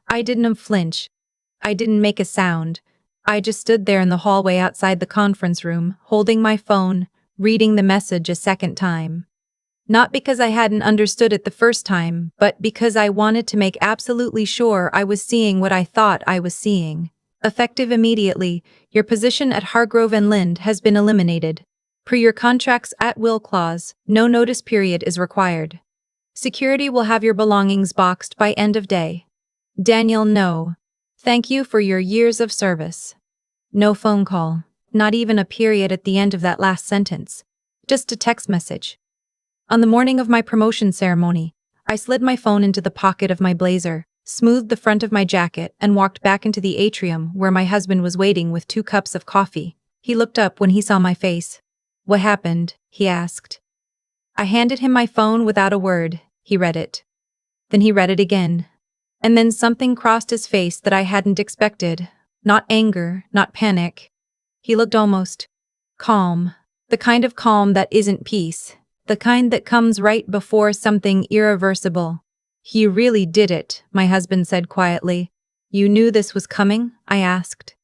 I didn't flinch. I didn't make a sound. I just stood there in the hallway outside the conference room, holding my phone, reading the message a second time. Not because I hadn't understood it the first time, but because I wanted to make absolutely sure I was seeing what I thought I was seeing. Effective immediately, your position at Hargrove Lind has been eliminated. Per your contract's at-will clause, no notice period is required. Security will have your belongings boxed by end of day. Daniel, no. Thank you for your years of service. No phone call, not even a period at the end of that last sentence. Just a text message. On the morning of my promotion ceremony, I slid my phone into the pocket of my blazer, smoothed the front of my jacket, and walked back into the atrium where my husband was waiting with 2 cups of coffee. He looked up when he saw my face. "What happened?" he asked. I handed him my phone without a word. He read it. Then he read it again. And then something crossed his face that I hadn't expected. Not anger, not panic. He looked almost calm. The kind of calm that isn't peace. The kind that comes right before something irreversible. "You really did it," my husband said quietly. "You knew this was coming?" I asked.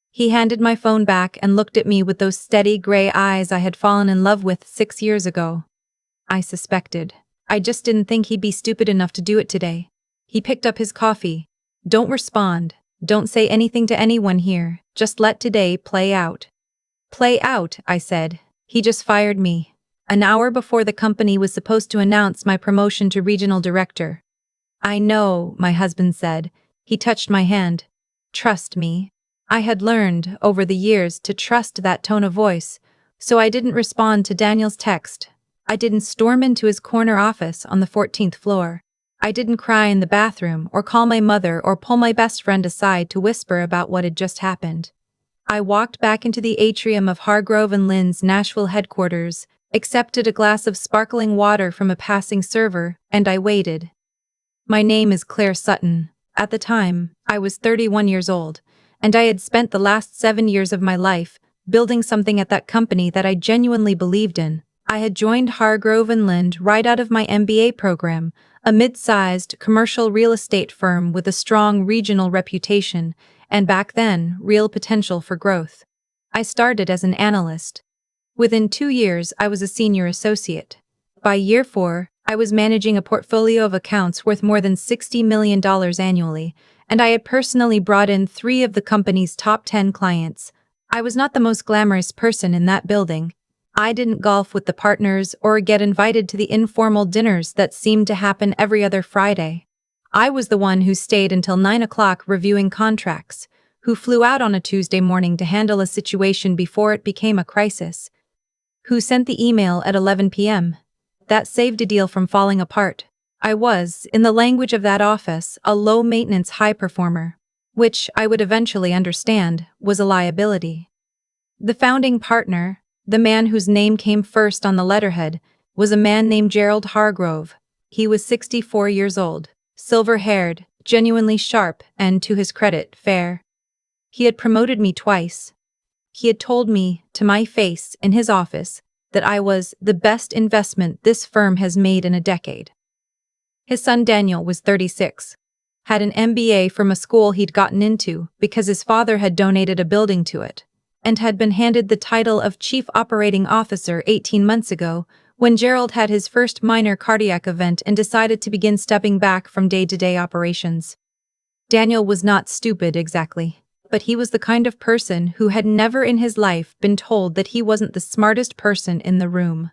He handed my phone back and looked at me with those steady gray eyes I had fallen in love with 6 years ago. I suspected. I just didn't think he'd be stupid enough to do it today. He picked up his coffee. "Don't respond. Don't say anything to anyone here. Just let today play out." "Play out," I said. "He just fired me. An hour before the company was supposed to announce my promotion to regional director." "I know," my husband said. He touched my hand. "Trust me." I had learned, over the years, to trust that tone of voice, so I didn't respond to Daniel's text. I didn't storm into his corner office on the 14th floor. I didn't cry in the bathroom or call my mother or pull my best friend aside to whisper about what had just happened. I walked back into the atrium of Hargrove Lind's Nashville headquarters, accepted a glass of sparkling water from a passing server, and I waited. My name is Claire Sutton. At the time, I was 31 years old, and I had spent the last 7 years of my life building something at that company that I genuinely believed in. I had joined Hargrove Lind right out of my MBA program, a mid-sized commercial real estate firm with a strong regional reputation, and back then, real potential for growth. I started as an analyst. Within 2 years, I was a senior associate. By year 4, I was managing a portfolio of accounts worth more than $60 million annually, and I had personally brought in 3 of the company's top 10 clients. I was not the most glamorous person in that building. I didn't golf with the partners or get invited to the informal dinners that seemed to happen every other Friday. I was the one who stayed until 9 o'clock reviewing contracts, who flew out on a Tuesday morning to handle a situation before it became a crisis, who sent the email at 11 p.m. That saved a deal from falling apart. I was, in the language of that office, a low-maintenance high performer, which, I would eventually understand, was a liability. The founding partner, the man whose name came first on the letterhead, was a man named Gerald Hargrove. He was 64 years old, silver-haired, genuinely sharp, and, to his credit, fair. He had promoted me twice. He had told me, to my face, in his office, that I was the best investment this firm has made in a decade. His son Daniel was 36, had an MBA from a school he'd gotten into because his father had donated a building to it, and had been handed the title of Chief Operating Officer 18 months ago when Gerald had his first minor cardiac event and decided to begin stepping back from day-to-day operations. Daniel was not stupid exactly, but he was the kind of person who had never in his life been told that he wasn't the smartest person in the room.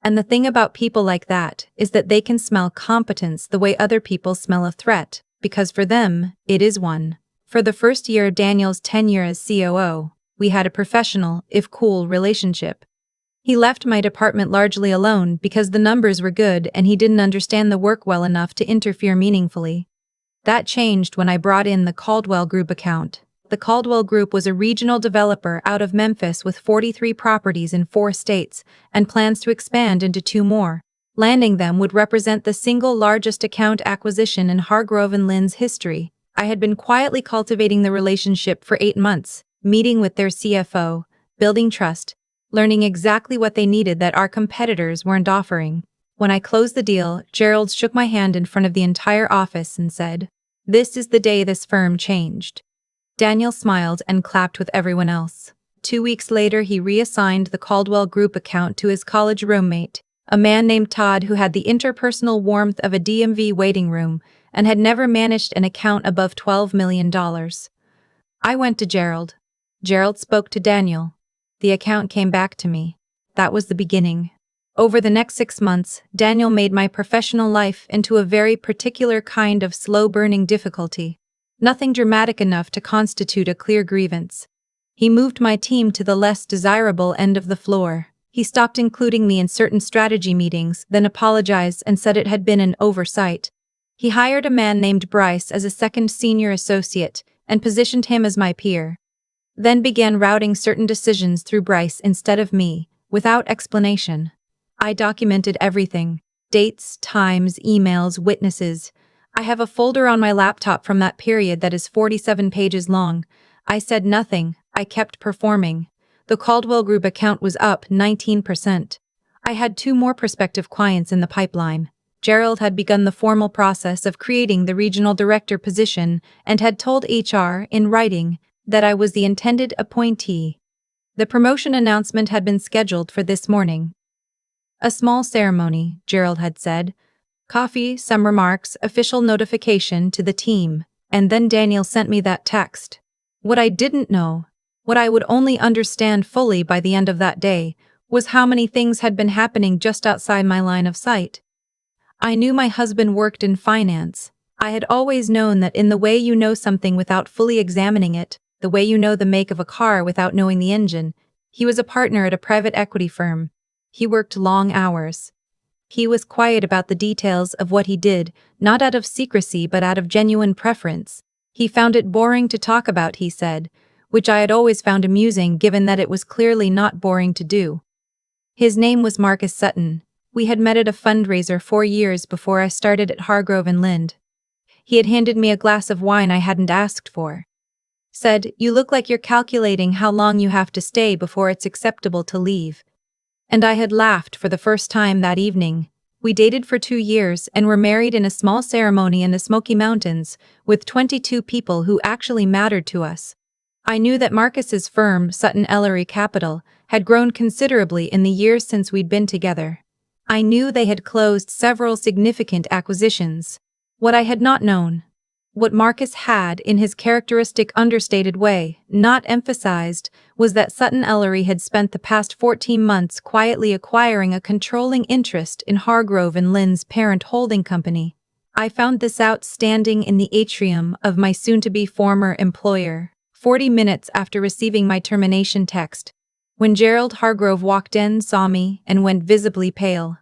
And the thing about people like that is that they can smell competence the way other people smell a threat, because for them, it is one. For the first year of Daniel's tenure as COO, we had a professional, if cool, relationship. He left my department largely alone because the numbers were good and he didn't understand the work well enough to interfere meaningfully. That changed when I brought in the Caldwell Group account. The Caldwell Group was a regional developer out of Memphis with 43 properties in 4 states and plans to expand into 2 more. Landing them would represent the single largest account acquisition in Hargrove Lind's history. I had been quietly cultivating the relationship for 8 months, meeting with their CFO, building trust, learning exactly what they needed that our competitors weren't offering. When I closed the deal, Gerald shook my hand in front of the entire office and said, This is the day this firm changed. Daniel smiled and clapped with everyone else. 2 weeks later, he reassigned the Caldwell Group account to his college roommate, a man named Todd who had the interpersonal warmth of a DMV waiting room and had never managed an account above $12 million. I went to Gerald. Gerald spoke to Daniel. The account came back to me. That was the beginning. Over the next 6 months, Daniel made my professional life into a very particular kind of slow-burning difficulty. Nothing dramatic enough to constitute a clear grievance. He moved my team to the less desirable end of the floor. He stopped including me in certain strategy meetings, then apologized and said it had been an oversight. He hired a man named Bryce as a second senior associate and positioned him as my peer. Then began routing certain decisions through Bryce instead of me, without explanation. I documented everything: dates, times, emails, witnesses. I have a folder on my laptop from that period that is 47 pages long. I said nothing. I kept performing. The Caldwell Group account was up 19%. I had 2 more prospective clients in the pipeline. Gerald had begun the formal process of creating the regional director position and had told HR, in writing, that I was the intended appointee. The promotion announcement had been scheduled for this morning. A small ceremony, Gerald had said. Coffee, some remarks, official notification to the team, and then Daniel sent me that text. What I didn't know, what I would only understand fully by the end of that day, was how many things had been happening just outside my line of sight. I knew my husband worked in finance. I had always known that in the way you know something without fully examining it, the way you know the make of a car without knowing the engine. He was a partner at a private equity firm. He worked long hours. He was quiet about the details of what he did, not out of secrecy but out of genuine preference. He found it boring to talk about, he said, which I had always found amusing given that it was clearly not boring to do. His name was Marcus Sutton. We had met at a fundraiser 4 years before I started at Hargrove Lind. He had handed me a glass of wine I hadn't asked for. Said, "You look like you're calculating how long you have to stay before it's acceptable to leave." And I had laughed for the first time that evening. We dated for 2 years and were married in a small ceremony in the Smoky Mountains, with 22 people who actually mattered to us. I knew that Marcus's firm, Sutton Ellery Capital, had grown considerably in the years since we'd been together. I knew they had closed several significant acquisitions. What I had not known, what Marcus had, in his characteristic understated way, not emphasized, was that Sutton Ellery had spent the past 14 months quietly acquiring a controlling interest in Hargrove Lind's parent holding company. I found this out standing in the atrium of my soon-to-be former employer, 40 minutes after receiving my termination text, when Gerald Hargrove walked in, saw me, and went visibly pale.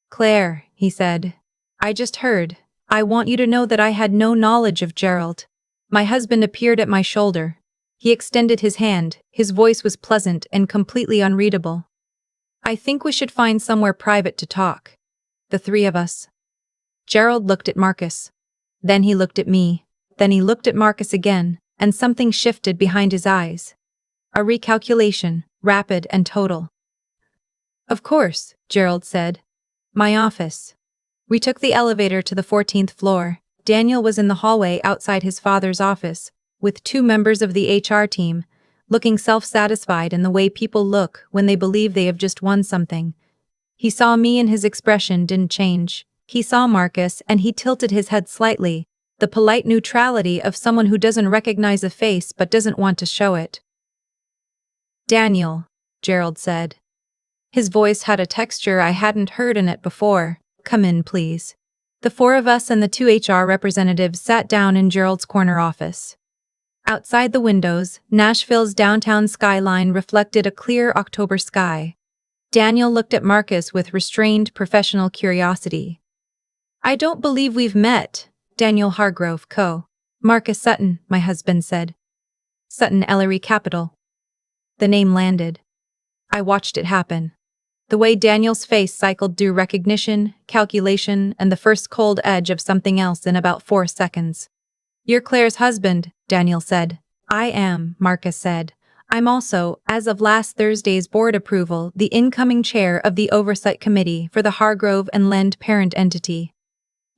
"Claire," he said, "I just heard. I want you to know that I had no knowledge of Gerald." My husband appeared at my shoulder. He extended his hand. His voice was pleasant and completely unreadable. "I think we should find somewhere private to talk. The 3 of us." Gerald looked at Marcus. Then he looked at me. Then he looked at Marcus again, and something shifted behind his eyes. A recalculation, rapid and total. "Of course," Gerald said. "My office." We took the elevator to the 14th floor. Daniel was in the hallway outside his father's office, with 2 members of the HR team, looking self-satisfied in the way people look when they believe they have just won something. He saw me and his expression didn't change. He saw Marcus and he tilted his head slightly, the polite neutrality of someone who doesn't recognize a face but doesn't want to show it. "Daniel," Gerald said. His voice had a texture I hadn't heard in it before. "Come in, please." The 4 of us and the 2 HR representatives sat down in Gerald's corner office. Outside the windows, Nashville's downtown skyline reflected a clear October sky. Daniel looked at Marcus with restrained professional curiosity. "I don't believe we've met, Daniel Hargrove, Co. Marcus Sutton," my husband said. "Sutton Ellery Capital." The name landed. I watched it happen. The way Daniel's face cycled through recognition, calculation, and the first cold edge of something else in about 4 seconds. "You're Claire's husband," Daniel said. "I am," Marcus said. "I'm also, as of last Thursday's board approval, the incoming chair of the Oversight Committee for the Hargrove Lind parent entity."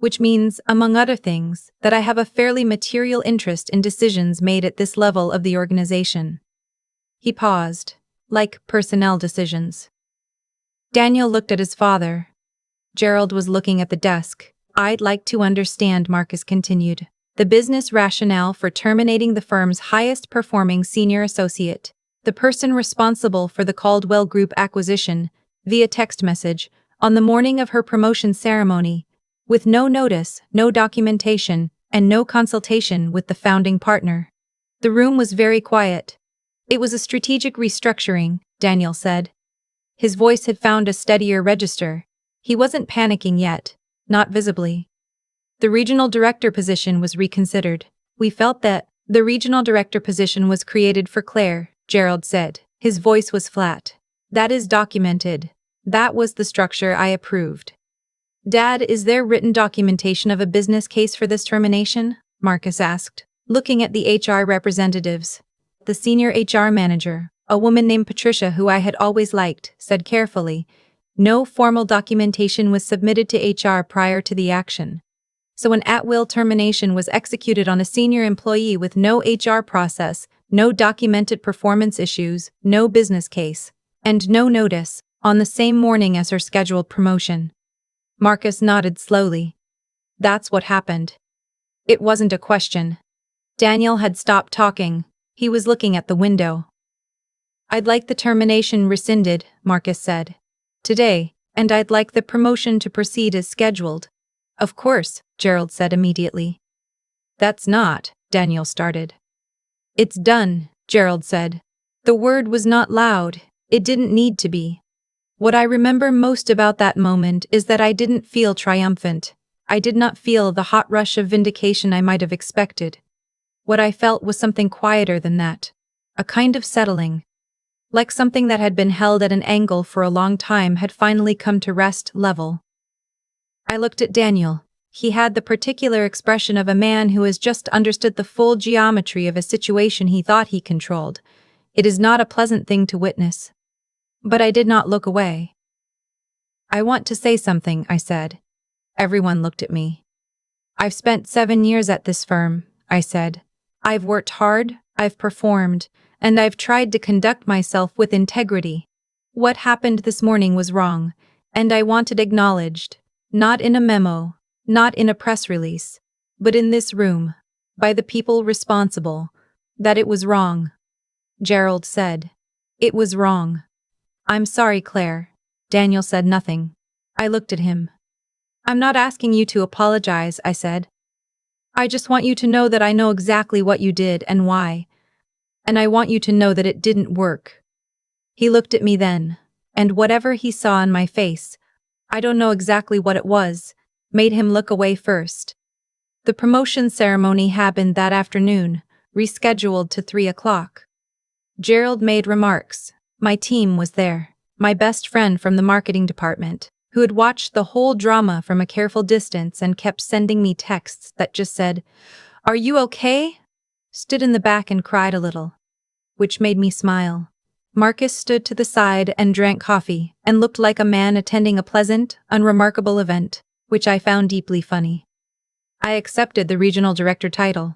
which means, among other things, that I have a fairly material interest in decisions made at this level of the organization. He paused. Like personnel decisions. Daniel looked at his father. Gerald was looking at the desk. I'd like to understand, Marcus continued, the business rationale for terminating the firm's highest-performing senior associate, the person responsible for the Caldwell Group acquisition, via text message, on the morning of her promotion ceremony, with no notice, no documentation, and no consultation with the founding partner. The room was very quiet. It was a strategic restructuring, Daniel said. His voice had found a steadier register. He wasn't panicking yet, not visibly. The regional director position was reconsidered. We felt that the regional director position was created for Claire, Gerald said. His voice was flat. That is documented. That was the structure I approved. Dad, is there written documentation of a business case for this termination? Marcus asked, looking at the HR representatives. The senior HR manager, a woman named Patricia who I had always liked, said carefully. No formal documentation was submitted to HR prior to the action. So an at-will termination was executed on a senior employee with no HR process, no documented performance issues, no business case, and no notice, on the same morning as her scheduled promotion. Marcus nodded slowly. That's what happened. It wasn't a question. Daniel had stopped talking. He was looking at the window. I'd like the termination rescinded, Marcus said. Today, and I'd like the promotion to proceed as scheduled. Of course, Gerald said immediately. That's not, Daniel started. It's done, Gerald said. The word was not loud. It didn't need to be. What I remember most about that moment is that I didn't feel triumphant. I did not feel the hot rush of vindication I might have expected. What I felt was something quieter than that. A kind of settling. Like something that had been held at an angle for a long time had finally come to rest level. I looked at Daniel. He had the particular expression of a man who has just understood the full geometry of a situation he thought he controlled. It is not a pleasant thing to witness. But I did not look away. I want to say something, I said. Everyone looked at me. I've spent 7 years at this firm, I said. I've worked hard, I've performed, and I've tried to conduct myself with integrity. What happened this morning was wrong, and I want it acknowledged, not in a memo, not in a press release, but in this room, by the people responsible, that it was wrong. Gerald said. It was wrong. I'm sorry, Claire. Daniel said nothing. I looked at him. I'm not asking you to apologize, I said. I just want you to know that I know exactly what you did and why. And I want you to know that it didn't work. He looked at me then, and whatever he saw in my face, I don't know exactly what it was, made him look away first. The promotion ceremony happened that afternoon, rescheduled to 3 o'clock. Gerald made remarks. My team was there. My best friend from the marketing department, who had watched the whole drama from a careful distance and kept sending me texts that just said, "Are you okay?" stood in the back and cried a little, which made me smile. Marcus stood to the side and drank coffee and looked like a man attending a pleasant, unremarkable event, which I found deeply funny. I accepted the regional director title.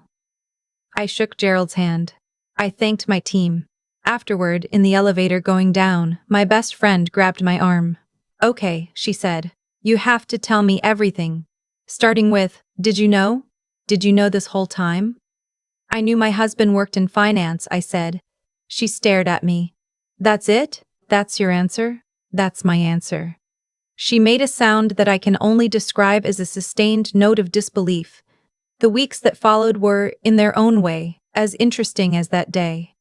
I shook Gerald's hand. I thanked my team. Afterward, in the elevator going down, my best friend grabbed my arm. Okay, she said. You have to tell me everything. Starting with, did you know? Did you know this whole time? I knew my husband worked in finance, I said. She stared at me. That's it? That's your answer? That's my answer. She made a sound that I can only describe as a sustained note of disbelief. The weeks that followed were, in their own way, as interesting as that day.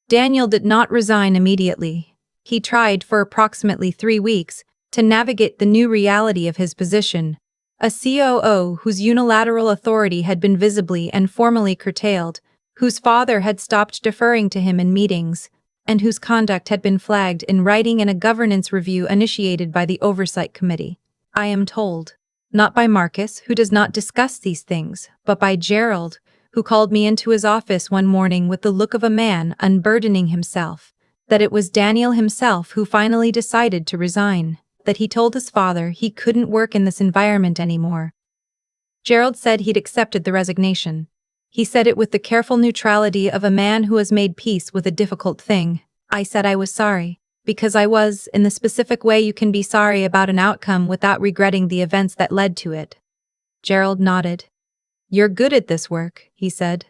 Daniel did not resign immediately. He tried for approximately 3 weeks to navigate the new reality of his position, a COO whose unilateral authority had been visibly and formally curtailed, whose father had stopped deferring to him in meetings, and whose conduct had been flagged in writing in a governance review initiated by the Oversight Committee. I am told, not by Marcus, who does not discuss these things, but by Gerald, who called me into his office one morning with the look of a man unburdening himself, that it was Daniel himself who finally decided to resign, that he told his father he couldn't work in this environment anymore, Gerald said he'd accepted the resignation. He said it with the careful neutrality of a man who has made peace with a difficult thing. I said I was sorry, because I was, in the specific way you can be sorry about an outcome without regretting the events that led to it. Gerald nodded. You're good at this work, he said.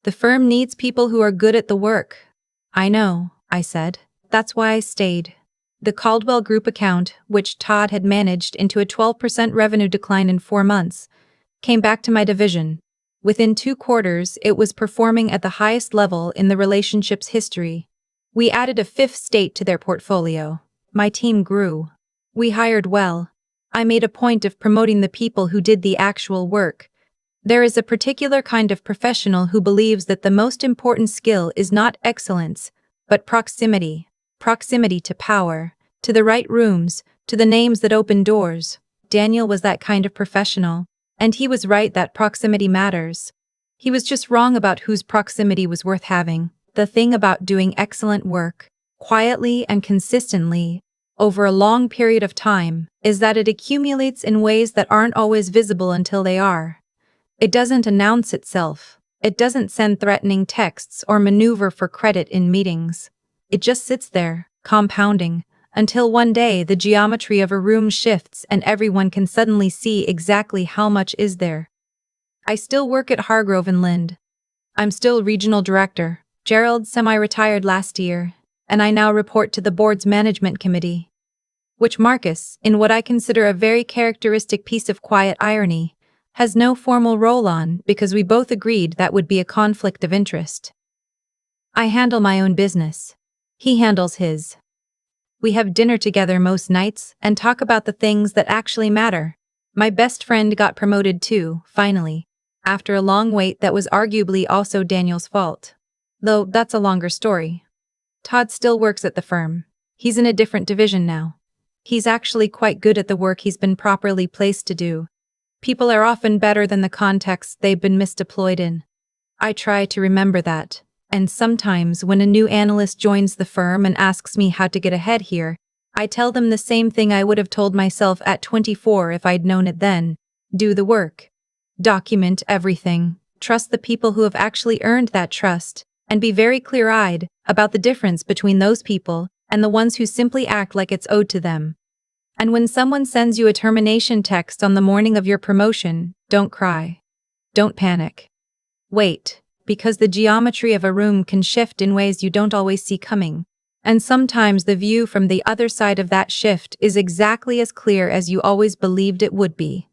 The firm needs people who are good at the work. I know, I said. That's why I stayed. The Caldwell Group account, which Todd had managed into a 12% revenue decline in 4 months, came back to my division. Within 2 quarters, it was performing at the highest level in the relationship's history. We added a 5th state to their portfolio. My team grew. We hired well. I made a point of promoting the people who did the actual work. There is a particular kind of professional who believes that the most important skill is not excellence, but proximity. Proximity to power, to the right rooms, to the names that open doors. Daniel was that kind of professional, and he was right that proximity matters. He was just wrong about whose proximity was worth having. The thing about doing excellent work, quietly and consistently, over a long period of time, is that it accumulates in ways that aren't always visible until they are. It doesn't announce itself. It doesn't send threatening texts or maneuver for credit in meetings. It just sits there, compounding, until one day the geometry of a room shifts and everyone can suddenly see exactly how much is there. I still work at Hargrove Lind. I'm still regional director. Gerald semi-retired last year, and I now report to the board's management committee. Which Marcus, in what I consider a very characteristic piece of quiet irony, has no formal role on because we both agreed that would be a conflict of interest. I handle my own business. He handles his. We have dinner together most nights and talk about the things that actually matter. My best friend got promoted too, finally, after a long wait that was arguably also Daniel's fault. Though that's a longer story. Todd still works at the firm. He's in a different division now. He's actually quite good at the work he's been properly placed to do. People are often better than the context they've been misdeployed in. I try to remember that, and sometimes when a new analyst joins the firm and asks me how to get ahead here, I tell them the same thing I would have told myself at 24 if I'd known it then. Do the work. Document everything. Trust the people who have actually earned that trust. And be very clear-eyed about the difference between those people and the ones who simply act like it's owed to them. And when someone sends you a termination text on the morning of your promotion, don't cry. Don't panic. Wait, because the geometry of a room can shift in ways you don't always see coming. And sometimes the view from the other side of that shift is exactly as clear as you always believed it would be.